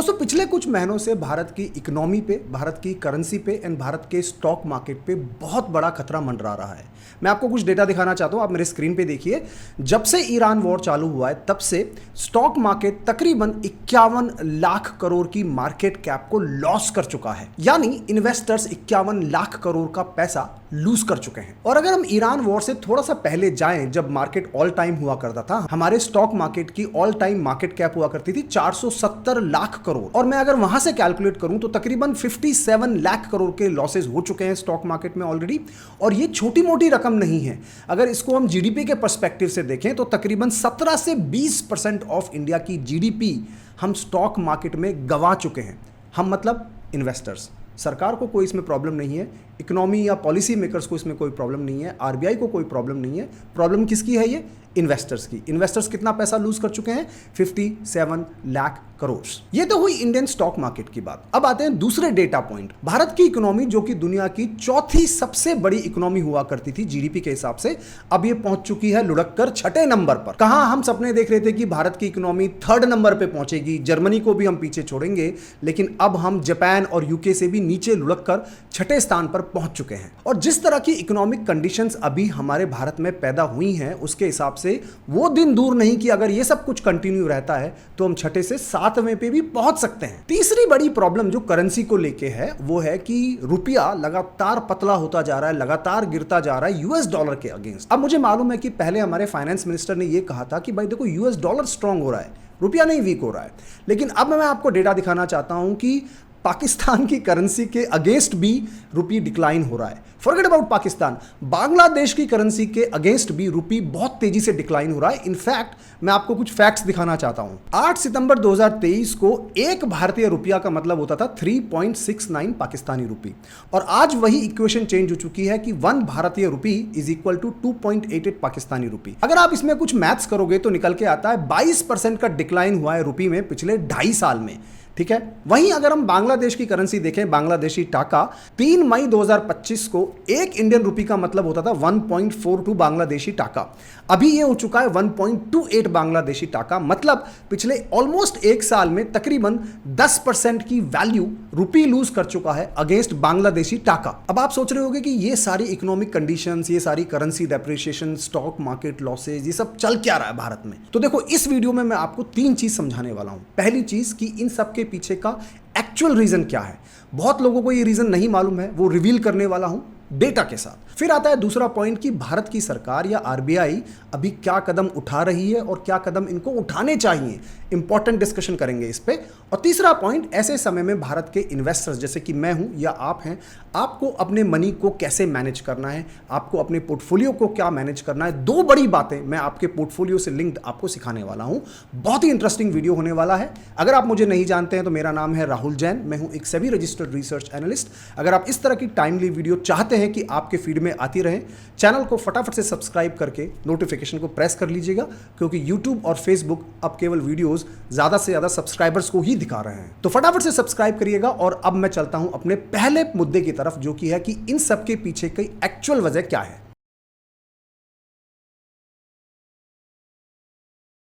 दोस्तों पिछले कुछ महीनों से भारत की इकोनॉमी पे, भारत की करेंसी पे एंड भारत के स्टॉक मार्केट पे बहुत बड़ा खतरा मंडरा रहा है। मैं आपको कुछ डेटा दिखाना चाहता हूं, आप मेरे स्क्रीन पे देखिए। जब से ईरान वॉर चालू हुआ है तब से स्टॉक मार्केट तकरीबन 51 लाख करोड़ की मार्केट कैप को लॉस कर चुका है। यानी इन्वेस्टर्स 51 लाख करोड़ का पैसा लूज कर चुके हैं। और अगर हम ईरान वॉर से थोड़ा सा पहले जाएं, जब मार्केट ऑल टाइम हुआ करता था, हमारे स्टॉक मार्केट की ऑल टाइम मार्केट कैप हुआ करती थी 470 लाख करोड़। और मैं अगर वहां से कैलकुलेट करूं तो तकरीबन 57 लाख करोड़ के लॉसेज हो चुके हैं स्टॉक मार्केट में ऑलरेडी। और ये छोटी मोटी रकम नहीं है। अगर इसको हम जीडीपी के पर्सपेक्टिव से देखें तो तकरीबन 17 से 20% ऑफ इंडिया की जीडीपी हम स्टॉक मार्केट में गंवा चुके हैं। हम मतलब इन्वेस्टर्स। सरकार को कोई इसमें प्रॉब्लम नहीं है, इकोनॉमी या पॉलिसी मेकर्स को इसमें कोई प्रॉब्लम नहीं है, आरबीआई को कोई प्रॉब्लम नहीं है। प्रॉब्लम किसकी है? ये इन्वेस्टर्स की। इन्वेस्टर्स कितना पैसा लूज कर चुके हैं? 57 लाख करोड़। ये तो हुई इंडियन स्टॉक मार्केट की बात। अब आते हैं दूसरे डेटा पॉइंट। भारत की इकोनॉमी, जो कि दुनिया की चौथी सबसे बड़ी इकोनॉमी हुआ करती थी जीडीपी के हिसाब से, अब ये पहुंच चुकी है लुढ़क कर 6ठे नंबर पर। कहां हम सपने देख रहे थे कि भारत की इकोनॉमी 3rd नंबर पे पहुंचेगी, जर्मनी को भी हम पीछे छोड़ेंगे, लेकिन अब हम जापान और यूके से भी नीचे लुढ़क कर 6ठे स्थान पर पहुंच चुके हैं। और जिस तरह की इकोनॉमिक कंडीशंस अभी हमारे भारत में पैदा हुई हैं, उसके हिसाब से वो दिन दूर नहीं कि अगर ये सब कुछ कंटिन्यू रहता है तो हम 6ठे से 7वें पे भी पहुंच सकते हैं। तीसरी बड़ी प्रॉब्लम जो करेंसी को लेके है वो है कि रुपया लगातार पतला होता जा रहा है, लगातार गिरता जा रहा है यूएस डॉलर के अगेंस्ट। अब मुझे मालूम है कि पहले हमारे फाइनेंस मिनिस्टर ने यह कहा था कि भाई देखो, यूएस डॉलर स्ट्रांग हो रहा है, रुपया नहीं वीक हो रहा है। लेकिन अब मैं आपको डेटा दिखाना चाहता हूं कि पाकिस्तान की करेंसी के अगेंस्ट भी रुपी डिक्लाइन हो रहा है। फॉरगेट अबाउट पाकिस्तान, बांग्लादेश की करेंसी के अगेंस्ट भी रुपी बहुत तेजी से डिक्लाइन हो रहा है। इनफैक्ट मैं आपको कुछ फैक्ट्स दिखाना चाहता हूं। 8 सितंबर 2023 को एक भारतीय रुपया का मतलब होता था 3.69 पाकिस्तानी रुपी। और आज वही इक्वेशन चेंज हो चुकी है कि 1 भारतीय rupee is equal to 2.88 Pakistani rupee. अगर आप इसमें कुछ मैथ्स करोगे तो निकल के आता है 22% का डिक्लाइन हुआ है रुपी में पिछले 2.5 साल में। ठीक है। वहीं अगर हम बांग्लादेश की करेंसी देखें, बांग्लादेशी टाका, 3 मई 2025 को एक इंडियन रुपी का मतलब होता था 1.42 बांग्लादेशी टाका। अभी ये हो चुका है 1.28 बांग्लादेशी टाका। मतलब पिछले ऑलमोस्ट एक साल में तकरीबन 10% की वैल्यू रुपी लूज कर चुका है अगेंस्ट बांग्लादेशी टाका। अब आप सोच रहे होंगे कि ये सारी इकोनॉमिक कंडीशंस, ये सारी currency depreciation, stock market losses, ये सब चल क्या रहा है भारत में? तो देखो, इस वीडियो में मैं आपको 3 चीज समझाने वाला हूं। पहली चीज कि इन सब के पीछे का एक्चुअल रीजन क्या है। बहुत लोगों को ये रीजन नहीं मालूम है, वो रिवील करने वाला हूं डेटा के साथ। फिर आता है दूसरा पॉइंट कि भारत की सरकार या आरबीआई अभी क्या कदम उठा रही है और क्या कदम इनको उठाने चाहिए। इंपॉर्टेंट डिस्कशन करेंगे इस पे। और तीसरा पॉइंट, ऐसे समय में भारत के इन्वेस्टर्स जैसे कि मैं हूं या आप हैं, आपको अपने मनी को कैसे मैनेज करना है, आपको अपने पोर्टफोलियो को क्या मैनेज करना है। 2 बड़ी बातें मैं आपके पोर्टफोलियो से लिंक्ड आपको सिखाने वाला हूं। बहुत ही इंटरेस्टिंग वीडियो होने वाला है। अगर आप मुझे नहीं जानते हैं तो मेरा नाम है राहुल जैन, मैं हूं एक सेबी रजिस्टर्ड रिसर्च एनालिस्ट। अगर आप इस तरह की टाइमली वीडियो चाहते हैं कि आपके फीड में आती रहे, चैनल को फटाफट से सब्सक्राइब करके नोटिफिकेशन को प्रेस कर लीजिएगा, क्योंकि YouTube और Facebook अब केवल वीडियोस ज्यादा से ज्यादा सब्सक्राइबर्स को ही दिखा रहे हैं। तो फटाफट से सब्सक्राइब करिएगा। और अब मैं चलता हूं अपने पहले मुद्दे की तरफ, जो कि है कि इन सब के पीछे की एक्चुअल वजह क्या है।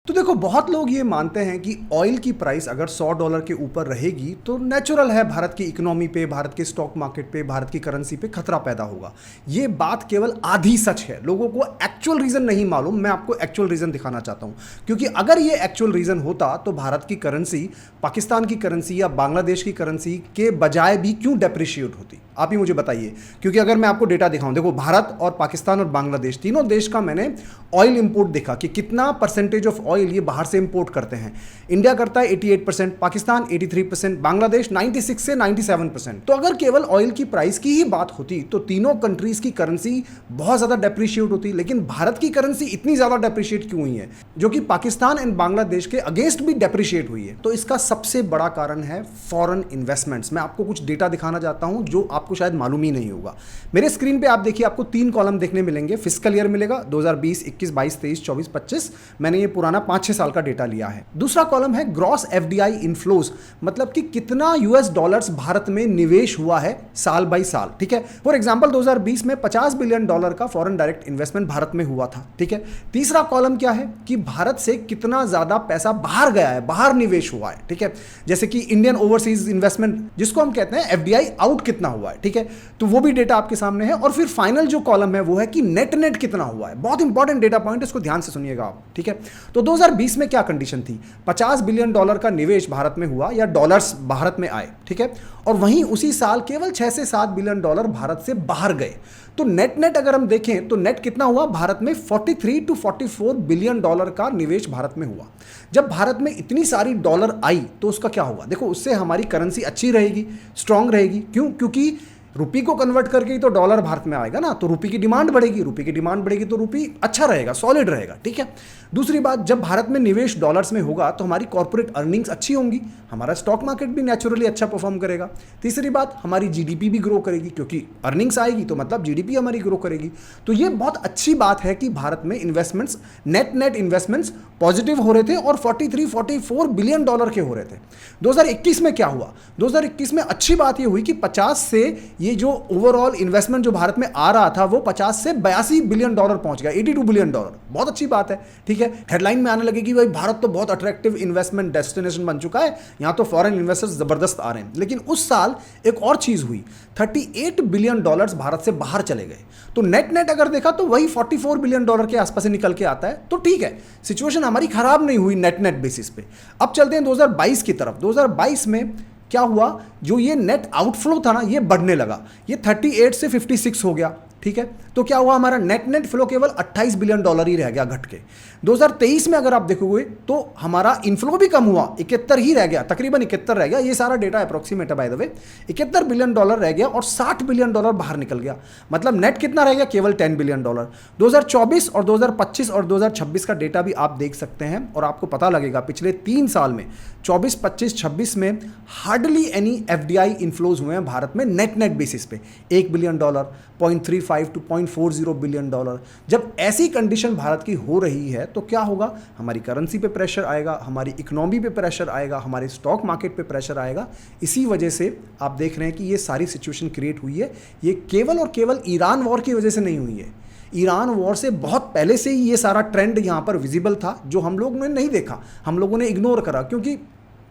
तो देखो, बहुत लोग ये मानते हैं कि ऑयल की प्राइस अगर $100 के ऊपर रहेगी तो नेचुरल है भारत की इकोनॉमी पे, भारत के स्टॉक मार्केट पे, भारत की करेंसी पे खतरा पैदा होगा। ये बात केवल आधी सच है। लोगों को एक्चुअल रीजन नहीं मालूम। मैं आपको एक्चुअल रीजन दिखाना चाहता हूं, क्योंकि अगर ये एक्चुअल रीजन होता तो भारत की करेंसी पाकिस्तान की करेंसी या बांग्लादेश की करेंसी के बजाय भी क्यों डेप्रिशिएट होती? आप ही मुझे बताइए। क्योंकि अगर मैं आपको डेटा दिखाऊं, देखो, भारत और पाकिस्तान और बांग्लादेश, तीनों देश का मैंने ऑयल इंपोर्ट देखा कि कितना परसेंटेज ऑफ ऑयल ये बाहर से इंपोर्ट करते हैं। इंडिया करता है 88%, पाकिस्तान 83%, बांग्लादेश 96 से 97%। तो अगर केवल ऑयल की प्राइस की ही बात होती तो तीनों कंट्रीज की करेंसी बहुत ज्यादा डेप्रिशिएट होती। लेकिन भारत की करेंसी इतनी ज्यादा डेप्रिशिएट क्यों हुई है, जो कि पाकिस्तान एंड बांग्लादेश के अगेंस्ट भी डेप्रिशिएट हुई है? तो इसका सबसे बड़ा कारण है फॉरेन इन्वेस्टमेंट्स। मैं आपको कुछ डेटा दिखाना चाहता हूं जो आपको शायद मालूम ही नहीं होगा। मेरे स्क्रीन पे आप देखिए, आपको 3 कॉलम देखने मिलेंगे। फिस्कल ईयर मिलेगा 2020, 21, 22, 23, 24, 25। मैंने ये पुराना 5-6 साल का डेटा लिया है। दूसरा कॉलम है ग्रॉस एफडीआई इनफ्लोज, मतलब कि कितना यूएस डॉलर्स भारत में निवेश हुआ है साल बाई साल, ठीक है। फॉर एग्जांपल 2020 में $50 बिलियन का फॉरेन डायरेक्ट इन्वेस्टमेंट भारत में हुआ था, ठीक है। तीसरा कॉलम क्या है कि भारत से कितना ज्यादा पैसा बाहर गया है, बाहर निवेश हुआ है, ठीक है। जैसे कि इंडियन ओवरसीज इन्वेस्टमेंट जिसको हम कहते हैं एफडीआई आउट कितना हुआ है, ठीक है। तो वो भी डेटा आपके सामने है। और फिर फाइनल जो कॉलम है वो है कि नेट कितना हुआ है। बहुत इंपॉर्टेंट डेटा पॉइंट, इसको ध्यान से सुनिएगा आप, ठीक है। तो 2020 में क्या कंडीशन थी, $50 बिलियन का निवेश भारत में हुआ या डॉलर्स भारत में आए, ठीक है। और वहीं उसी साल केवल 6 से 7 बिलियन डॉलर भारत से बाहर गए। तो नेट अगर हम देखें तो नेट कितना हुआ भारत में, 43 to 44 बिलियन डॉलर का निवेश भारत में हुआ। जब भारत में इतनी सारी डॉलर आई तो उसका क्या होगा, देखो उससे हमारी करेंसी अच्छी रहेगी, स्ट्रांग रहेगी। क्यों? क्योंकि रुपी को कन्वर्ट करके ही तो डॉलर भारत में आएगा ना, तो रुपी की डिमांड बढ़ेगी, रुपी की डिमांड बढ़ेगी तो रुपी अच्छा रहेगा, सॉलिड रहेगा, ठीक है। दूसरी बात, जब भारत में निवेश डॉलर्स में होगा तो हमारी कॉर्पोरेट अर्निंग्स अच्छी होंगी, हमारा स्टॉक मार्केट भी नेचुरली अच्छा परफॉर्म करेगा। तीसरी बात, हमारी जीडीपी भी ग्रो करेगी, क्योंकि अर्निंग्स आएगी तो मतलब जीडीपी हमारी ग्रो करेगी। तो ये बहुत अच्छी बात है कि भारत में इन्वेस्टमेंट्स, नेट इन्वेस्टमेंट्स पॉजिटिव हो रहे थे और 43-44 बिलियन डॉलर के हो रहे थे। 2021 में क्या हुआ, 2021 में अच्छी बात ये हुई कि 50 से ये जो ओवरऑल इन्वेस्टमेंट जो भारत में आ रहा था वो 50 से 82 बिलियन डॉलर पहुंच गया, 82 बिलियन डॉलर। बहुत अच्छी बात है, ठीक है। हेडलाइन में आने लगे कि भाई भारत तो बहुत अट्रैक्टिव इन्वेस्टमेंट डेस्टिनेशन बन चुका है, यहां तो फॉरेन इन्वेस्टर्स जबरदस्त आ रहे हैं। लेकिन उस साल एक और चीज हुई, 38 बिलियन डॉलर्स भारत से बाहर चले गए। तो नेट अगर देखा तो वही 44 बिलियन डॉलर के आसपास से निकल के आता है। तो ठीक है, सिचुएशन हमारी खराब नहीं हुई नेट बेसिस पे। अब चलते हैं 2022 की तरफ। 2022 में क्या हुआ, जो ये नेट आउटफ्लो था ना ये बढ़ने लगा, ये 38 से 56 हो गया, ठीक है। तो क्या हुआ, हमारा नेट फ्लो केवल 28 बिलियन डॉलर ही रह गया घट के। 2023 में अगर आप देखोगे तो हमारा इनफ्लो भी कम हुआ, 71 ही रह गया, तकरीबन 71 रह गया। ये सारा डेटा अप्रोक्सीमेट है by the way. 71 billion dollar रह गया और 60 बिलियन डॉलर बाहर निकल गया। मतलब नेट कितना रह गया, केवल 10 बिलियन डॉलर। 2024 और 2025 और 2026 का डेटा भी आप देख सकते हैं और आपको पता लगेगा पिछले 3 साल में 24, 25, 26 में हार्डली एनी एफडीआई इनफ्लोज हुए हैं भारत में नेट बेसिस पे। 1 billion dollar, 0.35 to 0.40 billion dollar. जब ऐसी कंडीशन भारत की हो रही है तो क्या होगा, हमारी करेंसी पे प्रेशर आएगा, हमारी इकोनॉमी पे प्रेशर आएगा, हमारे स्टॉक मार्केट पे प्रेशर आएगा। इसी वजह से आप देख रहे हैं कि ये सारी सिचुएशन क्रिएट हुई है। ये केवल और केवल ईरान वॉर की वजह से नहीं हुई है। ईरान वॉर से बहुत पहले से ही ये सारा ट्रेंड यहाँ पर विजिबल था, जो हम लोगों ने नहीं देखा, हम लोगों ने इग्नोर करा, क्योंकि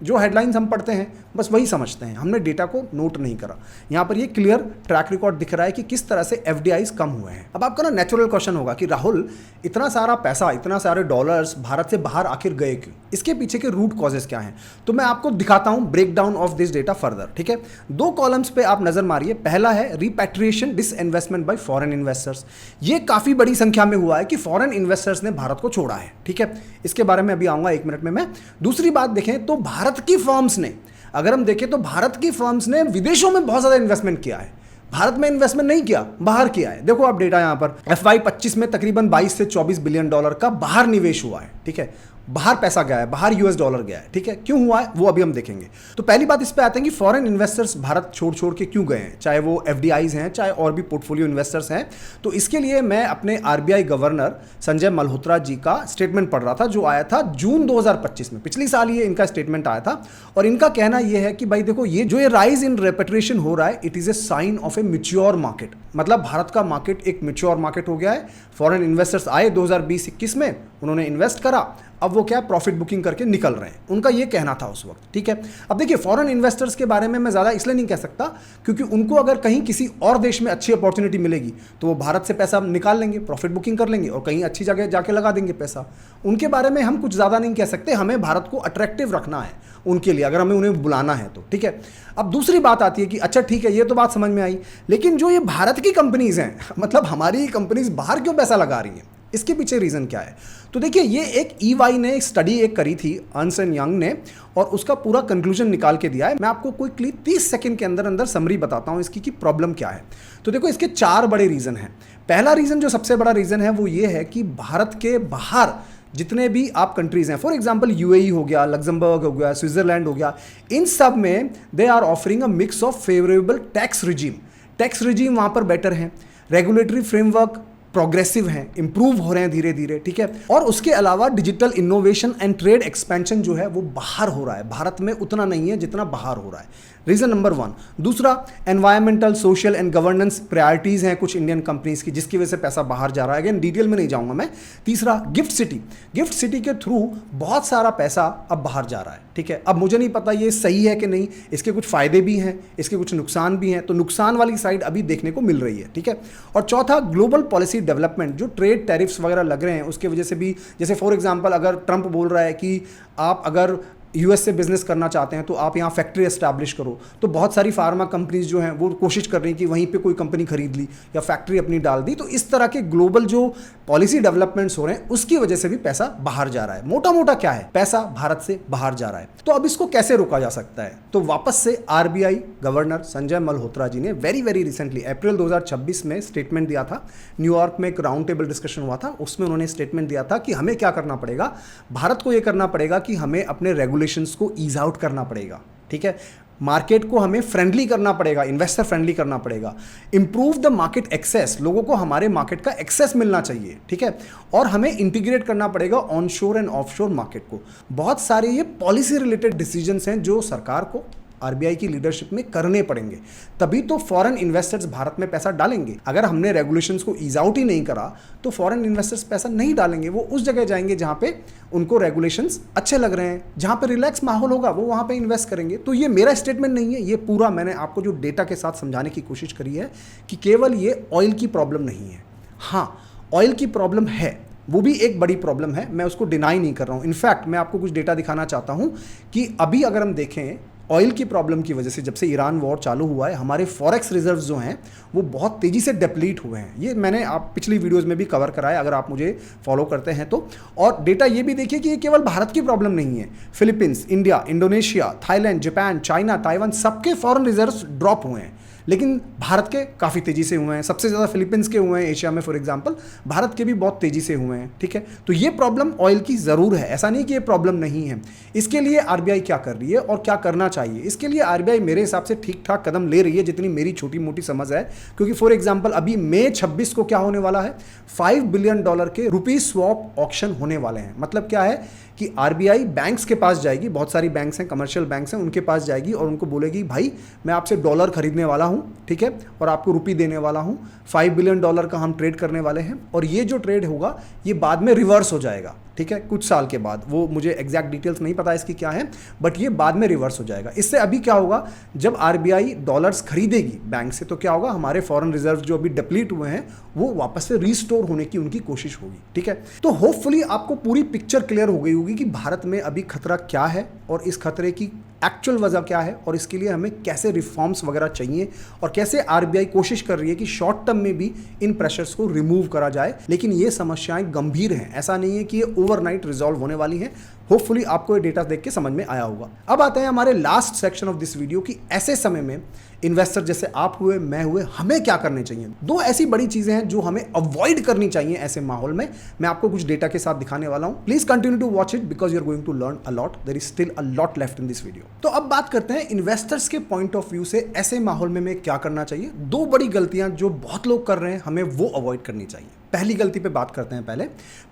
जो हेडलाइंस हम पढ़ते हैं बस वही समझते हैं, हमने डेटा को नोट नहीं करा। यहाँ पर ये क्लियर ट्रैक रिकॉर्ड दिख रहा है कि किस तरह से एफडीआईज कम हुए हैं। अब आपका ना नेचुरल क्वेश्चन होगा कि राहुल, इतना सारा पैसा, इतना सारे डॉलर्स भारत से बाहर आखिर गए क्यों, इसके पीछे के रूट कॉजेस क्या हैं। तो मैं आपको दिखाता हूँ breakdown of this data further, ठीक है। 2 कॉलम्स पे आप नजर मारिए। पहला है repatriation disinvestment bye foreign investors. ये काफी बड़ी संख्या में हुआ है कि फॉरेन इन्वेस्टर्स ने भारत को छोड़ा है, ठीक है। इसके बारे में अभी आऊंगा 1 मिनट में मैं। दूसरी बात देखें तो भारत की फर्म्स ने, अगर हम देखें तो भारत की फर्म्स ने विदेशों में बहुत ज्यादा इन्वेस्टमेंट किया है, भारत में इन्वेस्टमेंट नहीं किया, बाहर किया है। देखो आप डेटा यहां पर FY25 में तकरीबन 22 से 24 बिलियन डॉलर का बाहर निवेश हुआ है, ठीक है। बाहर पैसा गया है, बाहर यूएस डॉलर गया है, ठीक है। क्यों हुआ है वो अभी हम देखेंगे। तो पहली बात इस पे आते हैं कि फॉरेन इन्वेस्टर्स भारत छोड़ के क्यों गए हैं, चाहे वो एफडीआईज हैं, चाहे और भी पोर्टफोलियो इन्वेस्टर्स हैं। तो इसके लिए मैं अपने आरबीआई गवर्नर संजय मल्होत्रा जी का स्टेटमेंट पढ़ रहा था, जो आया था जून 2025 में। पिछली साल ये इनका स्टेटमेंट आया था और इनका कहना यह है कि भाई देखो, ये जो राइज इन रेपेट्रिएशन हो रहा है, it is a sign of a mature market. मतलब भारत का मार्केट एक मैच्योर मार्केट हो गया है। फॉरेन इन्वेस्टर्स आए 2020-21 में, उन्होंने इन्वेस्ट करा, अब वो क्या प्रॉफिट बुकिंग करके निकल रहे हैं, उनका ये कहना था उस वक्त, ठीक है। अब देखिए, फॉरेन इन्वेस्टर्स के बारे में मैं ज़्यादा इसलिए नहीं कह सकता क्योंकि उनको अगर कहीं किसी और देश में अच्छी अपॉर्चुनिटी मिलेगी तो वो भारत से पैसा निकाल लेंगे, प्रॉफिट बुकिंग कर लेंगे और कहीं अच्छी जगह जाके लगा देंगे पैसा। उनके बारे में हम कुछ ज़्यादा नहीं कह सकते, हमें भारत को अट्रैक्टिव रखना है उनके लिए, अगर हमें उन्हें बुलाना है तो, ठीक है। अब दूसरी बात आती है कि अच्छा ठीक है, ये तो बात समझ में आई, लेकिन जो ये भारत की कंपनीज हैं, मतलब हमारी कंपनीज बाहर क्यों पैसा लगा रही हैं, इसके पीछे रीज़न क्या है। तो देखिए, ये एक EY ने एक स्टडी करी थी, अर्न्स्ट एंड यंग ने, और उसका पूरा कंक्लूजन निकाल के दिया है। मैं आपको क्विकली 30 सेकंड के अंदर समरी बताता हूँ इसकी कि प्रॉब्लम क्या है। तो देखो, इसके 4 बड़े रीज़न हैं। पहला रीज़न, जो सबसे बड़ा रीज़न है, वो ये है कि भारत के बाहर जितने भी आप कंट्रीज हैं, फॉर एग्जांपल UAE हो गया, लग्जमबर्ग हो गया, स्विट्जरलैंड हो गया, इन सब में they are offering a mix of favourable tax regime. Tax regime वहाँ पर बेटर है, रेगुलेटरी फ्रेमवर्क प्रोग्रेसिव हैं, इंप्रूव हो रहे हैं धीरे धीरे, ठीक है। और उसके अलावा digital innovation and trade expansion जो है वो बाहर हो रहा है, भारत में उतना नहीं है जितना बाहर हो रहा है। Reason number 1। दूसरा, environmental, social and governance priorities हैं कुछ इंडियन कंपनीज की, जिसकी वजह से पैसा बाहर जा रहा है। अगेन डिटेल में नहीं जाऊंगा मैं। तीसरा, गिफ्ट सिटी। गिफ्ट सिटी के थ्रू बहुत सारा पैसा अब बाहर जा रहा है, ठीक है। अब मुझे नहीं पता ये सही है कि नहीं, इसके कुछ फायदे भी हैं, इसके कुछ नुकसान भी हैं, तो नुकसान वाली साइड अभी देखने को मिल रही है, ठीक है। और चौथा, ग्लोबल पॉलिसी डेवलपमेंट, जो ट्रेड टैरिफ्स वगैरह लग रहे हैं उसके वजह से भी, जैसे फॉर एग्जांपल अगर ट्रंप बोल रहा है कि आप अगर यूएस से बिजनेस करना चाहते हैं तो आप यहाँ फैक्ट्री एस्टैब्लिश करो, तो बहुत सारी फार्मा कंपनीज जो हैं वो कोशिश कर रही हैं कि वहीं पे कोई कंपनी खरीद ली या फैक्ट्री अपनी डाल दी। तो इस तरह के ग्लोबल जो पॉलिसी डेवलपमेंट्स हो रहे हैं उसकी वजह से भी पैसा बाहर जा रहा है। मोटा मोटा क्या है, पैसा भारत से बाहर जा रहा है। तो अब इसको कैसे रोका जा सकता है? तो वापस से आरबीआई गवर्नर संजय मल्होत्रा जी ने वेरी रिसेंटली अप्रैल 2026 में स्टेटमेंट दिया था। न्यूयॉर्क में एक राउंड टेबल डिस्कशन हुआ था, उसमें उन्होंने स्टेटमेंट दिया था कि हमें क्या करना पड़ेगा, भारत को यह करना पड़ेगा कि हमें अपने रेगुलेशंस को ईज आउट करना पड़ेगा, ठीक है। मार्केट को हमें फ्रेंडली करना पड़ेगा, इन्वेस्टर फ्रेंडली करना पड़ेगा। इंप्रूव द मार्केट एक्सेस, लोगों को हमारे मार्केट का एक्सेस मिलना चाहिए, ठीक है। और हमें इंटीग्रेट करना पड़ेगा ऑनशोर एंड ऑफशोर मार्केट को। बहुत सारे ये पॉलिसी रिलेटेड डिसीजंस हैं जो सरकार को आरबीआई की लीडरशिप में करने पड़ेंगे, तभी तो फॉरेन इन्वेस्टर्स भारत में पैसा डालेंगे। अगर हमने रेगुलेशंस को ईज आउट ही नहीं करा तो फॉरेन इन्वेस्टर्स पैसा नहीं डालेंगे, वो उस जगह जाएंगे जहां पे उनको रेगुलेशंस अच्छे लग रहे हैं, जहां पे रिलैक्स माहौल होगा वो वहां पे इन्वेस्ट करेंगे। तो ये मेरा स्टेटमेंट नहीं है, ये पूरा मैंने आपको जो डेटा के साथ समझाने की कोशिश करी है कि केवल ये ऑयल की प्रॉब्लम नहीं है। हाँ, ऑयल की प्रॉब्लम है, वो भी एक बड़ी प्रॉब्लम है, मैं उसको डिनाई नहीं कर रहा हूं। इनफैक्ट मैं आपको कुछ डेटा दिखाना चाहता हूं कि अभी अगर हम देखें ऑयल की प्रॉब्लम की वजह से, जब से ईरान वॉर चालू हुआ है, हमारे फॉरेक्स रिजर्व्स जो हैं वो बहुत तेजी से डिप्लीट हुए हैं। ये मैंने आप पिछली वीडियोस में भी कवर कराया, अगर आप मुझे फॉलो करते हैं तो। और डेटा ये भी देखिए कि ये केवल भारत की प्रॉब्लम नहीं है। Philippines, India, Indonesia, Thailand, Japan, China, Taiwan, सबके फॉरेन रिजर्व्स ड्रॉप हुए हैं, लेकिन भारत के काफ़ी तेज़ी से हुए हैं। सबसे ज़्यादा फिलीपींस के हुए हैं एशिया में फॉर एग्जांपल, भारत के भी बहुत तेज़ी से हुए हैं, ठीक है। तो ये प्रॉब्लम ऑयल की ज़रूर है, ऐसा नहीं कि ये प्रॉब्लम नहीं है। इसके लिए आरबीआई क्या कर रही है और क्या करना चाहिए? इसके लिए आरबीआई मेरे हिसाब से ठीक ठाक कदम ले रही है, जितनी मेरी छोटी मोटी समझ है। क्योंकि फॉर एग्जाम्पल अभी मई 26 को क्या होने वाला है, $5 बिलियन के रुपी स्वैप ऑक्शन होने वाले हैं। मतलब क्या है कि आरबीआई बैंक्स के पास जाएगी, बहुत सारी बैंक्स हैं, कमर्शियल बैंक्स हैं, उनके पास जाएगी और उनको बोलेगी भाई मैं आपसे डॉलर खरीदने वाला हूं, ठीक है, और आपको रुपी देने वाला हूं। $5 बिलियन का हम ट्रेड करने वाले हैं, और ये जो ट्रेड होगा ये बाद में रिवर्स हो जाएगा, ठीक है, कुछ साल के बाद। वो मुझे एग्जैक्ट डिटेल्स नहीं पता इसकी क्या है, बट ये बाद में रिवर्स हो जाएगा। इससे अभी क्या होगा, जब आरबीआई डॉलर्स खरीदेगी बैंक से तो क्या होगा, हमारे फॉरेन रिजर्व जो अभी डिप्लीट हुए हैं वो वापस से रिस्टोर होने की उनकी कोशिश होगी, ठीक है। तो होपफुली आपको पूरी पिक्चर क्लियर हो गई होगी कि भारत में अभी खतरा क्या है और इस खतरे की एक्चुअल वजह क्या है, और इसके लिए हमें कैसे रिफॉर्म्स वगैरह चाहिए, और कैसे आरबीआई कोशिश कर रही है कि शॉर्ट टर्म में भी इन प्रेशर्स को रिमूव करा जाए। लेकिन ये समस्याएं गंभीर हैं, ऐसा नहीं है कि ये ओवरनाइट रिजॉल्व होने वाली हैं। होपफुली आपको ये डेटा देख के समझ में आया होगा। अब आते हैं हमारे last section of this video कि ऐसे समय में इन्वेस्टर जैसे आप हुए, मैं हुए, हमें क्या करने चाहिए। दो ऐसी बड़ी चीजें हैं जो हमें अवॉइड करनी चाहिए ऐसे माहौल में। मैं आपको कुछ डेटा के साथ दिखाने वाला हूं। Please continue to watch it because you are going to learn a lot. There is still a lot left in this video. तो अब बात करते हैं इन्वेस्टर्स के पॉइंट ऑफ व्यू से ऐसे माहौल में हमें क्या करना चाहिए। दो बड़ी गलतियां जो बहुत लोग कर रहे हैं, हमें वो अवॉइड करनी चाहिए। पहली गलती पे बात करते हैं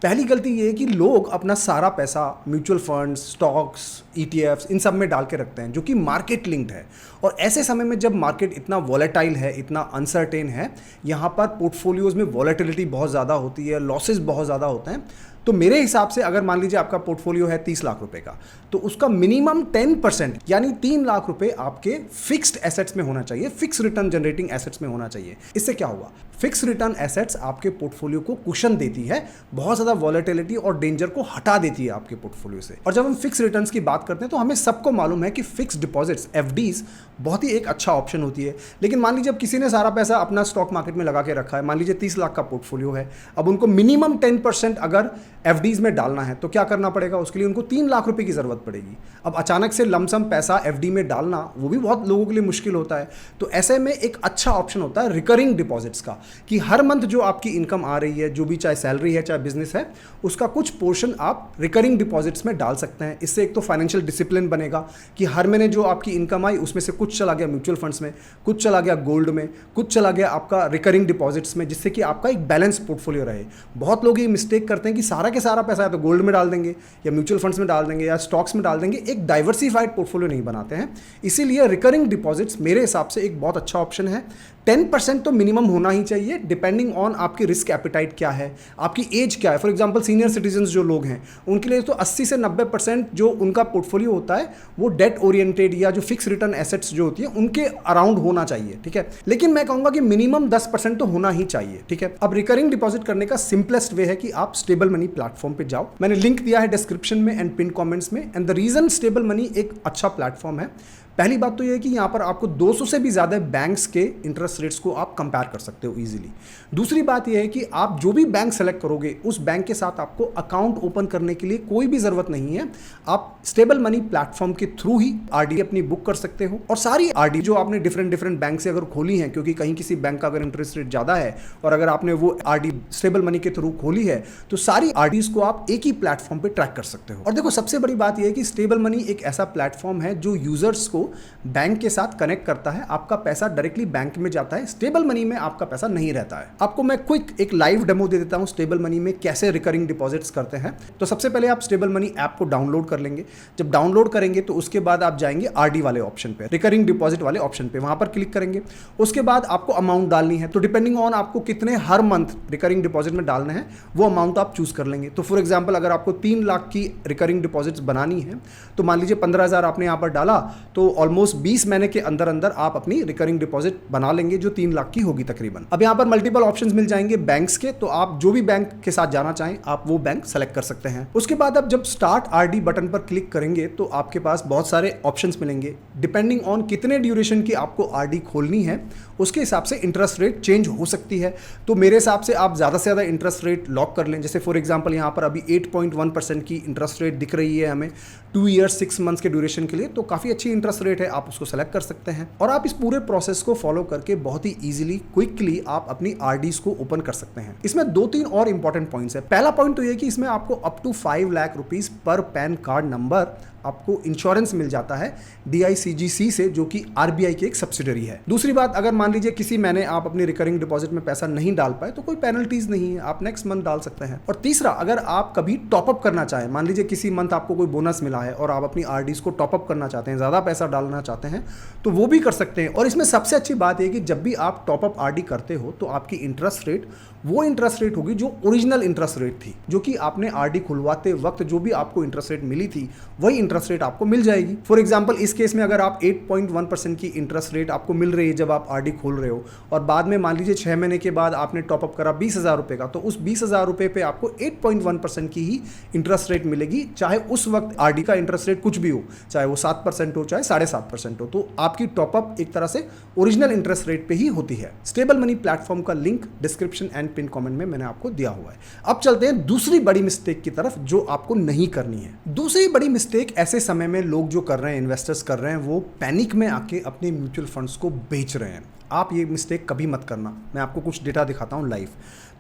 पहली गलती ये है कि लोग अपना सारा पैसा म्यूचुअल फंड्स, स्टॉक्स, ETFs इन सब में डाल के रखते हैं जो कि मार्केट लिंक्ड है। और ऐसे समय में जब मार्केट इतना वॉलेटाइल है, इतना अनसर्टेन है, यहाँ पर पोर्टफोलियोज में वॉलेटिलिटी बहुत ज़्यादा होती है, लॉसेस बहुत ज़्यादा होते हैं। तो मेरे हिसाब से अगर मान लीजिए आपका पोर्टफोलियो है 30 लाख रुपए का, तो उसका मिनिमम 10% यानी 3 लाख रुपए आपके फिक्स्ड एसेट्स में होना चाहिए, फिक्स रिटर्न जनरेटिंग एसेट्स में होना चाहिए। इससे क्या होगा, फिक्स रिटर्न एसेट्स आपके पोर्टफोलियो को कुशन देती है, बहुत ज़्यादा वॉलेटिलिटी और डेंजर को हटा देती है आपके पोर्टफोलियो से। और जब हम फिक्स रिटर्न्स की बात करते हैं तो हमें सबको मालूम है कि फिक्स डिपॉजिट्स, FDs बहुत ही एक अच्छा ऑप्शन होती है। लेकिन मान लीजिए अब किसी ने सारा पैसा अपना स्टॉक मार्केट में लगा के रखा है, मान लीजिए 30 लाख का पोर्टफोलियो है, अब उनको मिनिमम 10% अगर FDs में डालना है तो क्या करना पड़ेगा, उसके लिए उनको 3 लाख रुपए की जरूरत पड़ेगी। अब अचानक से लमसम पैसा FD में डालना वो भी बहुत लोगों के लिए मुश्किल होता है। तो ऐसे में एक अच्छा ऑप्शन होता है रिकरिंग डिपॉजिट्स का। कि हर मंथ जो आपकी इनकम आ रही है, जो भी चाहे सैलरी है चाहे बिजनेस है, उसका कुछ पोर्शन आप रिकरिंग डिपॉजिट्स में डाल सकते हैं। इससे एक तो फाइनेंशियल डिसिप्लिन बनेगा कि हर महीने जो आपकी इनकम आई उसमें से कुछ चला गया म्यूचुअल फंड्स में, कुछ चला गया गोल्ड में, कुछ चला गया आपका रिकरिंग डिपॉजिट्स में, जिससे कि आपका एक बैलेंस पोर्टफोलियो रहे। बहुत लोग ये मिस्टेक करते हैं कि सारा के सारा पैसा या तो गोल्ड में डाल देंगे या म्यूचुअल फंड्स में डाल देंगे या स्टॉक्स में डाल देंगे, एक डाइवर्सिफाइड पोर्टफोलियो नहीं बनाते हैं। इसीलिए रिकरिंग डिपॉजिट्स मेरे हिसाब से एक बहुत अच्छा ऑप्शन है। 10% तो मिनिमम होना ही चाहिए, डिपेंडिंग ऑन आपकी रिस्क एपिटाइट क्या है, आपकी एज क्या है। फॉर एग्जांपल सीनियर सिटीजन जो लोग हैं उनके लिए तो 80 से 90% जो उनका पोर्टफोलियो होता है वो डेट ओरिएंटेड या जो फिक्स रिटर्न एसेट्स जो होती है उनके अराउंड होना चाहिए, ठीक है। लेकिन मैं कहूंगा कि मिनिमम 10% तो होना ही चाहिए, ठीक है। अब रिकरिंग डिपॉजिट करने का सिंपलेस्ट वे है कि आप स्टेबल मनी प्लेटफॉर्म पे जाओ। मैंने लिंक दिया है डिस्क्रिप्शन में एंड पिन कमेंट्स में। And the reason stable money एक अच्छा प्लेटफॉर्म है, पहली बात तो यह है कि यहाँ पर आपको 200 से भी ज़्यादा बैंक्स के इंटरेस्ट रेट्स को आप कंपेयर कर सकते हो इजीली। दूसरी बात यह है कि आप जो भी बैंक सेलेक्ट करोगे उस बैंक के साथ आपको अकाउंट ओपन करने के लिए कोई भी ज़रूरत नहीं है। आप स्टेबल मनी प्लेटफॉर्म के थ्रू ही आरडी अपनी बुक कर सकते हो। और सारी आरडी जो आपने डिफरेंट बैंक से अगर खोली हैं, क्योंकि कहीं किसी बैंक का अगर इंटरेस्ट रेट ज़्यादा है और अगर आपने वो आरडी स्टेबल मनी के थ्रू खोली है तो सारी आरडीज को आप एक ही प्लेटफॉर्म पर ट्रैक कर सकते हो। और देखो सबसे बड़ी बात यह है कि स्टेबल मनी एक ऐसा प्लेटफॉर्म है जो यूजर्स को बैंक के साथ कनेक्ट करता है। आपका पैसा डायरेक्टली बैंक में जाता है, स्टेबल मनी में आपका पैसा नहीं रहता है। आपको मैं क्विक एक लाइव डेमो दे देता हूं स्टेबल मनी में कैसे रिकरिंग डिपॉजिट्स करते हैं। तो सबसे पहले आप स्टेबल मनी ऐप को डाउनलोड कर लेंगे। जब डाउनलोड करेंगे तो उसके बाद आप जाएंगे आरडी वाले ऑप्शन पे, रिकरिंग डिपॉजिट वाले ऑप्शन पे, वहां पर क्लिक करेंगे। उसके बाद आपको अमाउंट डालनी है, तो डिपेंडिंग ऑन आपको कितने हर मंथ रिकरिंग डिपॉजिट में डालना है वो अमाउंट आप चूज कर लेंगे। तो फॉर एग्जाम्पल अगर आपको 3 लाख की रिकरिंग डिपॉजिट्स बनानी है तो मान लीजिए 15,000 आपने यहां पर डाला तो ऑलमोस्ट 20 महीने के अंदर आप अपनी रिकरिंग डिपॉजिट बना लेंगे जो 3 लाख की होगी तकरीबन। अब यहां पर मल्टीपल ऑप्शंस मिल जाएंगे बैंक्स के, तो आप जो भी बैंक के साथ जाना चाहें आप वो बैंक सेलेक्ट कर सकते हैं। उसके बाद आप जब स्टार्ट आरडी बटन पर क्लिक करेंगे तो आपके पास बहुत सारे ऑप्शंस मिलेंगे। डिपेंडिंग ऑन कितने ड्यूरेशन की आपको आरडी खोलनी है उसके हिसाब से इंटरेस्ट रेट चेंज हो सकती है। तो मेरे हिसाब से आप ज़्यादा से ज़्यादा इंटरेस्ट रेट लॉक कर लें। जैसे फॉर एग्जांपल यहाँ पर अभी 8.1% की इंटरेस्ट रेट दिख रही है हमें 2 ईयर्स 6 मंथ्स के ड्यूरेशन के लिए, तो काफ़ी अच्छी इंटरेस्ट रेट है, आप उसको सेलेक्ट कर सकते हैं। और आप इस पूरे प्रोसेस को फॉलो करके बहुत ही ईजिली क्विकली आप अपनी आरडीज को ओपन कर सकते हैं। इसमें 2-3 और इंपॉर्टेंट पॉइंट्स है। पहला पॉइंट तो ये कि इसमें आपको अप टू 5 लाख रुपीज पर पैन कार्ड नंबर आपको इंश्योरेंस मिल जाता है DICGC से, जो कि RBI की एक सब्सिडरी है। दूसरी बात, अगर मान लीजिए किसी महीने आप अपनी रिकरिंग डिपॉजिट में पैसा नहीं डाल पाए तो कोई पेनल्टीज नहीं है, आप नेक्स्ट मंथ डाल सकते हैं। और तीसरा, अगर आप कभी टॉपअप करना चाहें, मान लीजिए किसी मंथ आपको कोई बोनस मिला है और आप अपनी आरडीज को टॉपअप करना चाहते हैं, ज़्यादा पैसा डालना चाहते हैं, तो वो भी कर सकते हैं। और इसमें सबसे अच्छी बात यह कि जब भी आप टॉपअप आरडी करते हो तो आपकी इंटरेस्ट रेट वो इंटरेस्ट रेट होगी जो ओरिजिनल इंटरेस्ट रेट थी, जो कि आपने आरडी खुलवाते वक्त जो भी आपको इंटरेस्ट रेट मिली थी वही इंटरेस्ट रेट आपको मिल जाएगी। फॉर एग्जांपल इस केस में अगर आप 8.1% की इंटरेस्ट रेट आपको मिल रही है जब आप आरडी खोल रहे हो और बाद में मान लीजिए 6 महीने के बाद आपने टॉपअप करा 20,000 रुपये का, तो उस 20,000 रुपये पे आपको 8.1% की ही इंटरेस्ट रेट मिलेगी, चाहे उस वक्त आरडी का इंटरेस्ट रेट कुछ भी हो, चाहे वो 7% हो चाहे 7.5% हो। तो आपकी टॉपअप एक तरह से ओरिजिनल इंटरेस्ट रेट पे ही होती है। स्टेबल मनी प्लेटफॉर्म का link description and pin comment में मैंने आपको दिया हुआ है। अब चलते हैं दूसरी बड़ी मिस्टेक की तरफ जो आपको नहीं करनी है। दूसरी बड़ी मिस्टेक ऐसे समय में लोग जो कर रहे हैं, इन्वेस्टर्स कर रहे हैं, वो पैनिक में आके अपने म्यूचुअल फंड्स को बेच रहे हैं। आप ये मिस्टेक कभी मत करना। मैं आपको कुछ डेटा दिखाता हूँ लाइव।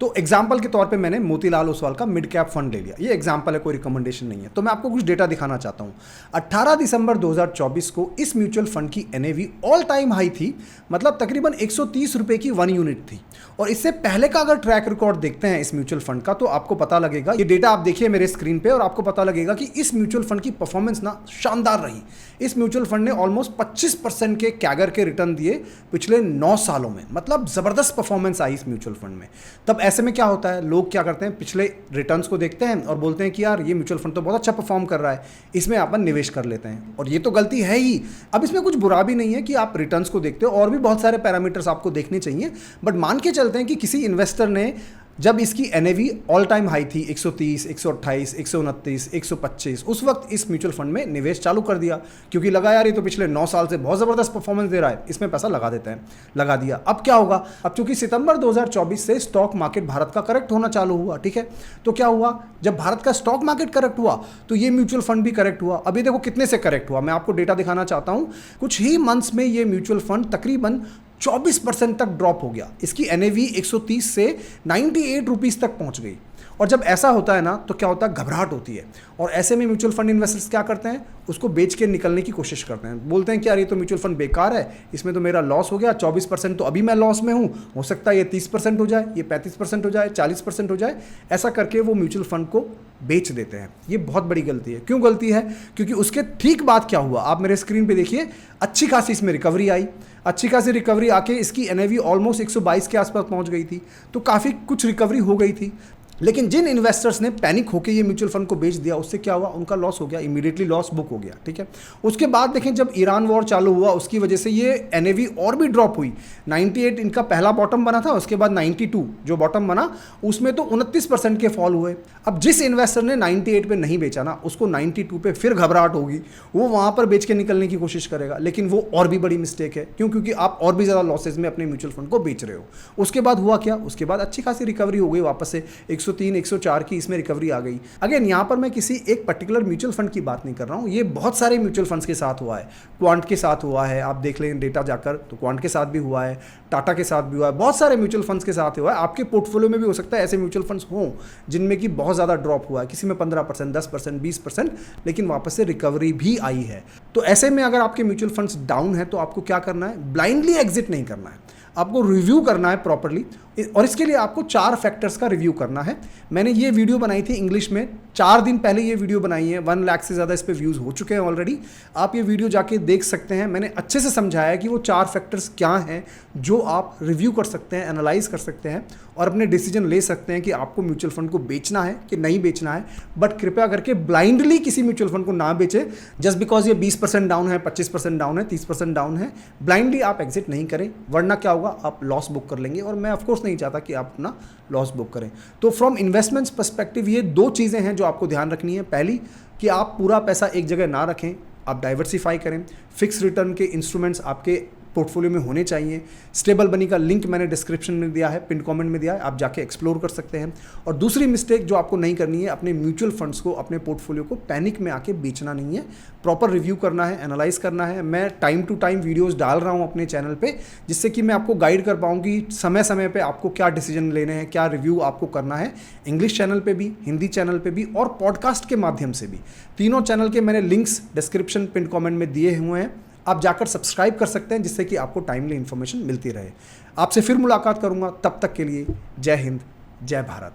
तो एग्जाम्पल के तौर पे मैंने मोतीलाल ओसवाल का मिड कैप फंड ले लिया। ये एग्जाम्पल है, कोई रिकमेंडेशन नहीं है। तो मैं आपको कुछ डेटा दिखाना चाहता हूँ। 18 दिसंबर 2024 को इस म्यूचुअल फंड की NAV ऑल टाइम हाई थी, मतलब तकरीबन 130 रुपये की 1 यूनिट थी। और इससे पहले का अगर ट्रैक रिकॉर्ड देखते हैं इस म्यूचुअल फंड का तो आपको पता लगेगा, ये डेटा आप देखिए मेरे स्क्रीन पे और आपको पता लगेगा कि इस म्यूचुअल फंड की परफॉर्मेंस ना शानदार रही। इस म्यूचुअल फंड ने ऑलमोस्ट 25% के कैगर के रिटर्न दिए पिछले 9 सालों में, मतलब जबरदस्त परफॉर्मेंस आई इस म्यूचुअल फंड में। तब ऐसे में क्या होता है, लोग क्या करते हैं, पिछले रिटर्न्स को देखते हैं और बोलते हैं कि यार ये म्यूचुअल फंड तो बहुत अच्छा परफॉर्म कर रहा है, इसमें अपन निवेश कर लेते हैं। और ये तो गलती है ही। अब इसमें कुछ बुरा भी नहीं है कि आप रिटर्न्स को देखते हो, और भी बहुत सारे पैरामीटर्स आपको देखने चाहिए। बट मान के चलते हैं कि किसी इन्वेस्टर ने जब इसकी NAV ऑल टाइम हाई थी 130, 128, 129, 125, उस वक्त इस म्यूचुअल फंड में निवेश चालू कर दिया, क्योंकि लगा यार ये तो पिछले 9 साल से बहुत ज़बरदस्त परफॉर्मेंस दे रहा है, इसमें पैसा लगा देते हैं। लगा दिया। अब क्या होगा, अब चूंकि सितंबर 2024 से स्टॉक मार्केट भारत का करेक्ट होना चालू हुआ, ठीक है, तो क्या हुआ, जब भारत का स्टॉक मार्केट करेक्ट हुआ तो ये म्यूचुअल फंड भी करेक्ट हुआ। अभी देखो कितने से करेक्ट हुआ, मैं आपको डेटा दिखाना चाहता हूँ। कुछ ही मंथ्स में ये म्यूचुअल फंड तकरीबन 24% तक ड्रॉप हो गया। इसकी NAV 130 से 98 रुपीज़ तक पहुंच गई। और जब ऐसा होता है ना तो क्या होता है, घबराहट होती है। और ऐसे में म्यूचुअल फंड इन्वेस्टर्स क्या करते हैं, उसको बेच के निकलने की कोशिश करते हैं। बोलते हैं कि यार ये तो म्यूचुअल फंड बेकार है, इसमें तो मेरा लॉस हो गया, 24% तो अभी मैं लॉस में हूँ, हो सकता है ये 30% हो जाए, ये 35% हो जाए, 40% हो जाए। ऐसा करके वो म्यूचुअल फंड को बेच देते हैं। ये बहुत बड़ी गलती है। क्यों गलती है? क्योंकि उसके ठीक बाद क्या हुआ, आप मेरे स्क्रीन पे देखिए, अच्छी खासी इसमें रिकवरी आई। अच्छी खासी रिकवरी आके इसकी NAV ऑलमोस्ट 122 के आसपास पहुंच गई थी। तो काफ़ी कुछ रिकवरी हो गई थी। लेकिन जिन इन्वेस्टर्स ने पैनिक होकर ये म्यूचुअल फंड को बेच दिया, उससे क्या हुआ, उनका लॉस हो गया, इमीडिएटली लॉस बुक हो गया। ठीक है। उसके बाद देखें, जब ईरान वॉर चालू हुआ उसकी वजह से ये NAV और भी ड्रॉप हुई। 98 इनका पहला बॉटम बना था, उसके बाद 92 जो बॉटम बना, उसमें तो 29% के फॉल हुए। अब जिस इन्वेस्टर ने 98 पे नहीं बेचा ना, उसको 92 पे फिर घबराहट होगी, वो वहाँ पर बेच के निकलने की कोशिश करेगा। लेकिन वो और भी बड़ी मिस्टेक है। क्यों? क्योंकि आप और भी ज़्यादा लॉसेज में अपने म्यूचुअल फंड को बेच रहे हो। उसके बाद हुआ क्या, उसके बाद अच्छी खासी रिकवरी हो गई, वापस से 103 104 की इसमें रिकवरी आ गई। अगेन यहाँ पर मैं किसी एक पर्टिकुलर म्यूचुअल फंड की बात नहीं कर रहा हूँ, ये बहुत सारे म्यूचुअल फंड्स के साथ हुआ है। क्वांट के साथ हुआ है, आप देख लें डेटा जाकर, तो क्वांट के साथ भी हुआ है, टाटा के साथ भी हुआ है, बहुत सारे म्यूचुअल फंड्स के साथ हुआ है। आपके पोर्टफोलियो में भी हो सकता है ऐसे म्यूचुअल फंड्स हों जिनमें कि बहुत ज़्यादा ड्रॉप हुआ है, किसी में 15%, 10%, 20%, लेकिन वापस से रिकवरी भी आई है। तो ऐसे में अगर आपके म्यूचुअल फंड्स डाउन है तो आपको क्या करना है, ब्लाइंडली एग्जिट नहीं करना है, आपको रिव्यू करना है प्रॉपर्ली। और इसके लिए आपको 4 फैक्टर्स का रिव्यू करना है। मैंने ये वीडियो बनाई थी इंग्लिश में, 4 दिन पहले ये वीडियो बनाई है, 1 लाख से ज़्यादा इस पर व्यूज़ हो चुके हैं ऑलरेडी। आप ये वीडियो जाके देख सकते हैं। मैंने अच्छे से समझाया कि वो 4 फैक्टर्स क्या हैं जो आप रिव्यू कर सकते हैं, एनालाइज कर सकते हैं और अपने डिसीजन ले सकते हैं कि आपको म्यूचुअल फंड को बेचना है कि नहीं बेचना है। बट कृपया करके ब्लाइंडली किसी म्यूचुअल फंड को ना बेचे जस्ट बिकॉज ये 20% डाउन है, 25% डाउन है, 30% डाउन है। ब्लाइंडली आप एग्जिट नहीं करें, वरना क्या होगा, आप लॉस बुक कर लेंगे। और मैं ऑफकोर्स नहीं चाहता कि आप अपना लॉस बुक करें। तो फ्रॉम इन्वेस्टमेंट्स पर्सपेक्टिव ये 2 चीज़ें हैं जो आपको ध्यान रखनी है। पहली कि आप पूरा पैसा एक जगह ना रखें, आप डाइवर्सिफाई करें। फिक्स रिटर्न के इंस्ट्रूमेंट्स आपके पोर्टफोलियो में होने चाहिए। स्टेबल मनी का लिंक मैंने डिस्क्रिप्शन में दिया है, पिन कमेंट में दिया है, आप जाके एक्सप्लोर कर सकते हैं। और दूसरी मिस्टेक जो आपको नहीं करनी है, अपने म्यूचुअल फंड्स को, अपने पोर्टफोलियो को पैनिक में आके बेचना नहीं है। प्रॉपर रिव्यू करना है, एनालाइज करना है। मैं टाइम टू टाइम वीडियोस डाल रहा हूं अपने चैनल पे, जिससे कि मैं आपको गाइड कर पाऊँ कि समय समय पे आपको क्या डिसीजन लेने हैं, क्या रिव्यू आपको करना है। इंग्लिश चैनल पे भी, हिंदी चैनल पे भी और पॉडकास्ट के माध्यम से भी। तीनों चैनल के मैंने लिंक्स डिस्क्रिप्शन, पिन कमेंट में दिए हुए हैं, आप जाकर सब्सक्राइब कर सकते हैं, जिससे कि आपको टाइमली इंफॉर्मेशन मिलती रहे। आपसे फिर मुलाकात करूंगा, तब तक के लिए जय हिंद, जय भारत।